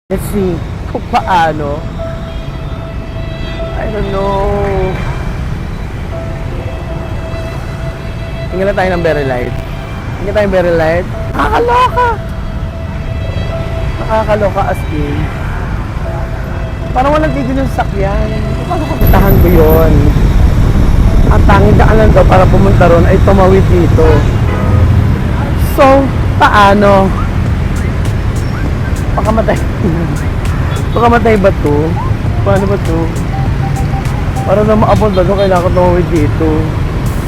Let's see kung paano. I don't know. Tingnan na tayo ng very light. Tingnan tayo ng very light. Nakakaloka! Nakakaloka as in. Parang walang tigil yung sakyan. Paano kapitahan ko yun? Ang tanging daanan daw para pumunta ron ay tumawid dito. So, paano? Pakamatay. Pakamatay ba to? Paano ba to? Para na maabot ba to, kailangan ko tumawid dito.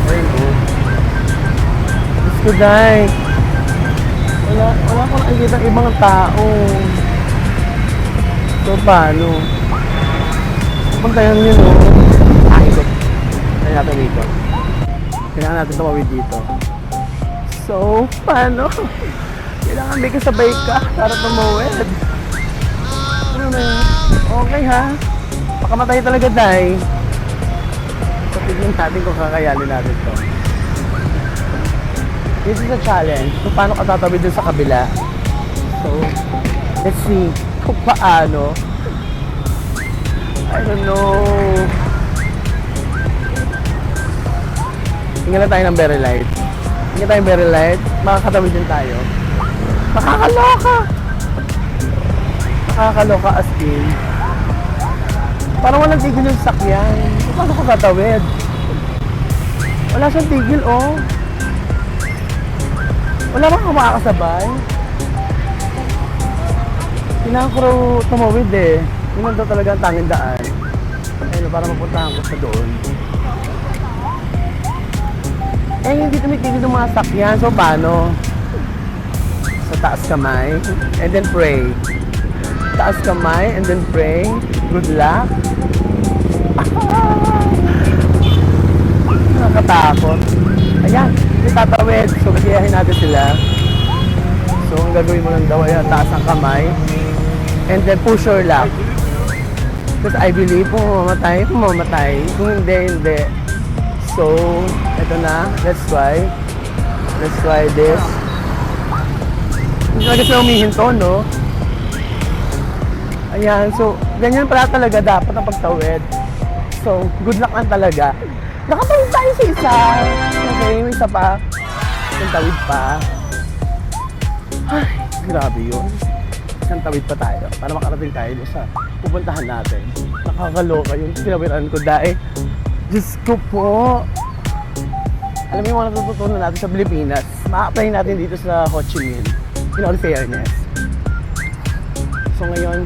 Ayun o. Diyos ko, day. Wala ko nakikita ng ibang tao. So, paano? Puntayan nyo, no? Ikot. Kaya natin dito. Kailangan natin tumawid dito. So, paano? Kailangan may kasabay ka para tumawid. Ano na yun? Okay ha? Pakamatay talaga, day. So, tignan natin kung kakayanin natin to. This is a challenge. Kung paano ka tatawid dun sa kabila. So, let's see kung paano. I don't know. Tingnan na tayo ng very light. Tingnan tayo ng very light. Makakatawid din tayo. Nakakaloka! Nakakaloka as in. Parang walang tigil yung sakyan. Paano ko tatawid? Wala siyang tigil, oh. Wala bang makakasabay? Kailangan ko raw tumawid eh. Yun daw talaga ang tanging daan. Ayun, para mapuntahan ko sa doon. Eh, hindi tumitigil yung mga sakyan. So, paano? Sa taas kamay, and then pray. Taas kamay, and then pray. Good luck. Nakakatakot. Ayan, may tatawid. So, kasiyahin natin sila. So, ang gagawin mo lang daw ay taas ang kamay. And then push your luck. Because I believe kung mamamatay. Kung hindi, hindi. So, eto na. Let's try. Let's try this. Hindi talaga sila humihinto, no? Ayan, so, ganyan pala talaga dapat ang pagtawid. So, good luck lang talaga. Nakatawid tayo sa isa. Okay, may isa pa. Isang tawid pa. Ay, grabe yun. Isang tawid pa tayo para makarating tayo sa pupuntahan natin. Nakakaloka yung pinawiran ko dahil. Diyos ko po. Alam mo yung mga natututunan natin sa Pilipinas, ma-apply natin dito sa Ho Chi Minh. In all fairness. So ngayon,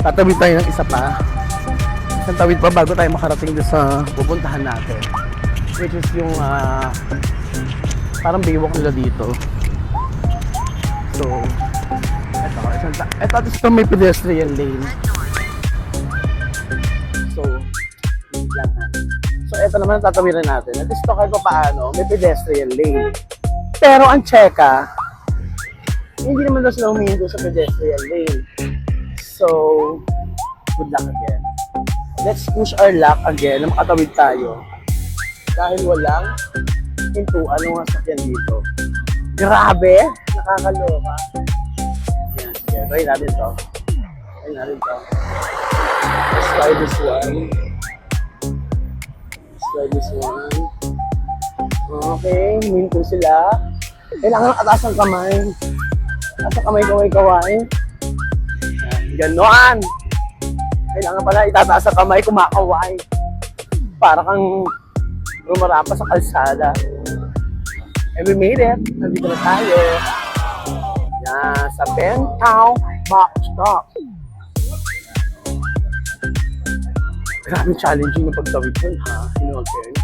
tatawid tayo ng isa pa. Isang tawid pa bago tayo makarating doon sa pupuntahan natin. Which is yung parang baywalk nila dito. So, ito may pedestrian lane. So, wait lang ha. So, ito naman ang tatawiran natin. At least ito kahit pa paano, may pedestrian lane. Pero ang cheka, hindi naman daw sila humihinto sa pedestrian lane. So, good luck again. Let's push our luck again na makatawid tayo. Dahil walang hintuan ng mga sakyan dito. Grabe! Nakakaloka. Yan, sige. Try natin to. Try natin to. Let's try this one. Let's try this one. Okay, huminto sila. Kailangan ataas ang kamay. Ataas ang kamay, kaway-kaway. Ganon! Kailangan pala itataas ang kamay, kumakaway. Para kang rumarapa sa kalsada. And we made it. Nandito na tayo. Yan, sa Bentao Box Stop. Grabe challenging yung pagtawid yun, ha? In all fairness.